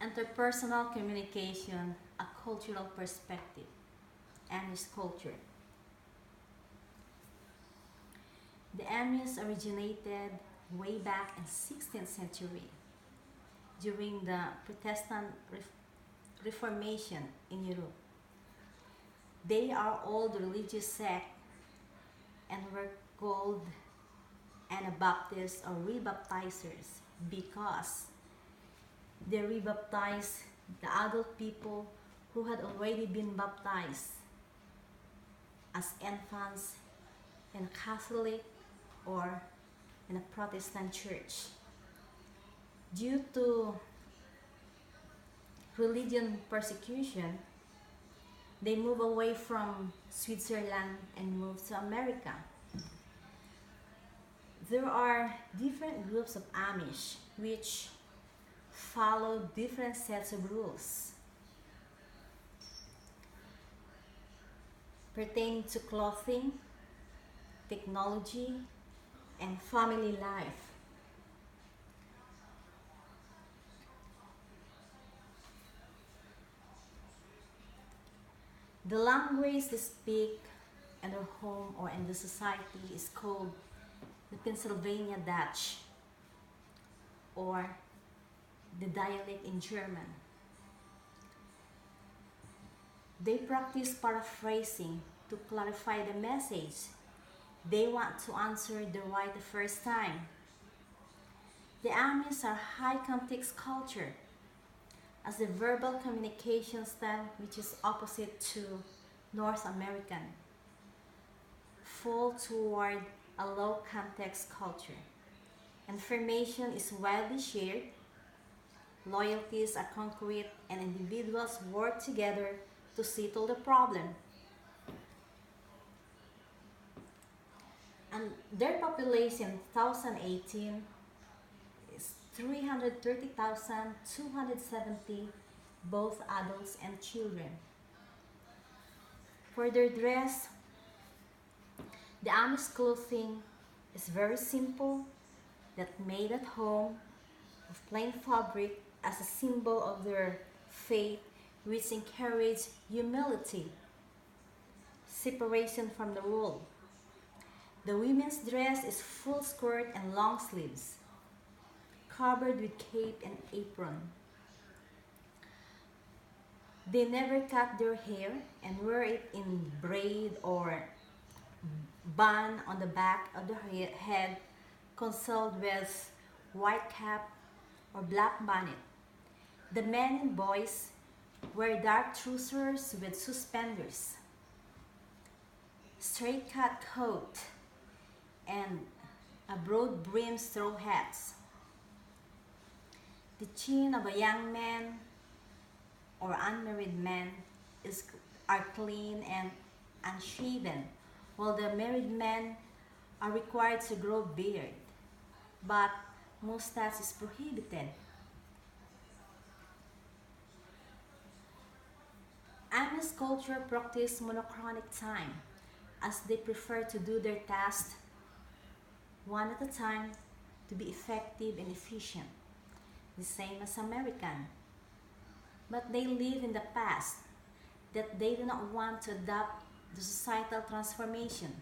Interpersonal communication, a cultural perspective. Amish culture. The Amish originated way back in 16th century during the Protestant Reformation in Europe. They are old religious sect and were called Anabaptists or rebaptizers because they rebaptized the adult people who had already been baptized as infants in a Catholic or in a Protestant church. Due to religion persecution, they moved away from Switzerland and moved to America. There are different groups of Amish which follow different sets of rules pertaining to clothing, technology, and family life. The language they speak in their home or in the society is called the Pennsylvania Dutch or the dialect in German. They practice paraphrasing to clarify the message they want to answer the right the first time. The Amish are high context culture as the verbal communication style, which is opposite to North American, fall toward a low context culture. Information is widely shared, loyalties are concrete, and individuals work together to settle the problem. And their population in 2018 is 330,270, both adults and children. For their dress, the Amish clothing is very simple, that made at home of plain fabric as a symbol of their faith, which encourage humility, separation from the world. The women's dress is full skirt and long sleeves, covered with cape and apron. They never cut their hair and wear it in braid or bun on the back of the head, concealed with white cap or black bonnet. The men and boys wear dark trousers with suspenders, straight cut coat, and a broad brimmed straw hats. The chin of a young man or unmarried man are clean and unshaven, while the married men are required to grow beard, but mustache is prohibited. Amish culture practice monochronic time as they prefer to do their tasks one at a time to be effective and efficient, the same as American. But they live in the past that they do not want to adopt the societal transformation.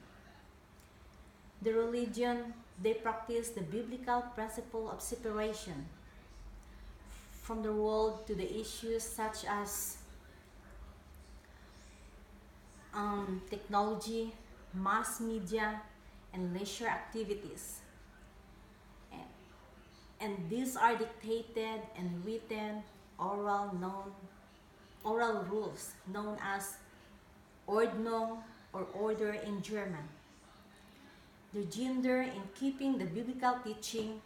The religion, they practice the biblical principle of separation from the world to the issues such as technology, mass media, and leisure activities. And, and these are dictated and written oral rules known as Ordnung or order in German. The gender in keeping the biblical teaching,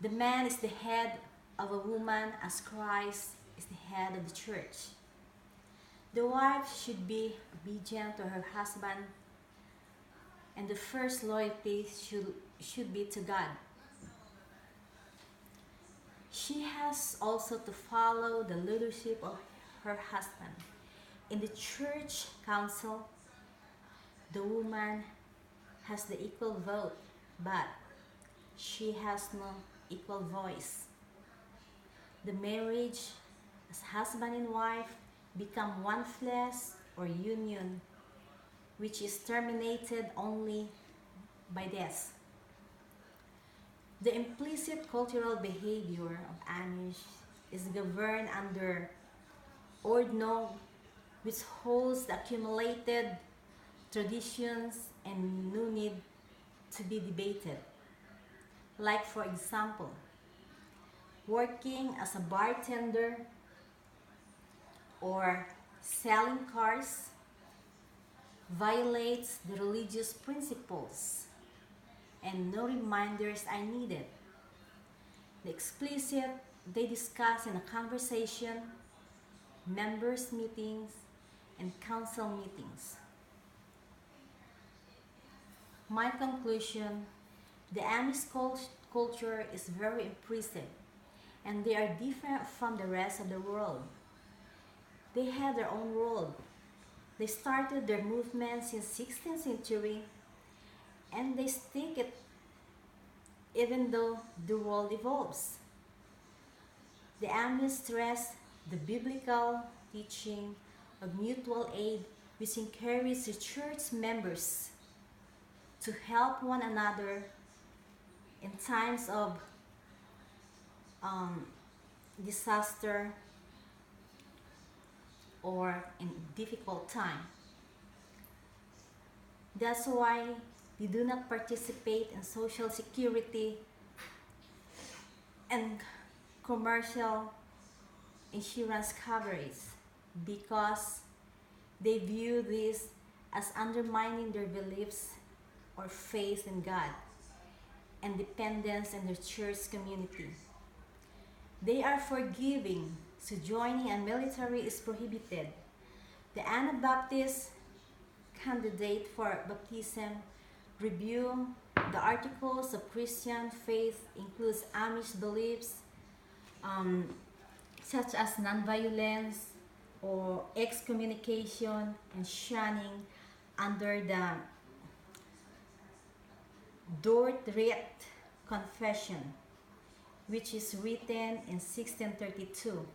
the man is the head of a woman as Christ is the head of the church. The wife should be obedient to her husband, and the first loyalty should be to God. She has also to follow the leadership of her husband. In the church council, the woman has the equal vote, but she has no equal voice. the marriage as husband and wife become one flesh or union, which is terminated only by death. The implicit cultural behavior of Amish is governed under Ordno, which holds the accumulated traditions and no need to be debated. Like, for example, working as a bartender or selling cars violates the religious principles and no reminders are needed. The explicit they discuss in a conversation, members' meetings, and council meetings. My conclusion, the Amish culture is very impressive and they are different from the rest of the world. They have their own world. They started their movement since 16th century and they stick it even though the world evolves. The Amish stress the biblical teaching of mutual aid, which encourages the church members to help one another in times of disaster or in difficult time. That's why they do not participate in social security and commercial insurance coverage because they view this as undermining their beliefs or faith in God and dependence in their church community. They are forgiving, so joining a military is prohibited. The Anabaptist candidate for baptism review the articles of Christian faith includes Amish beliefs such as nonviolence or excommunication and shunning under the Dordrecht Confession, which is written in 1632.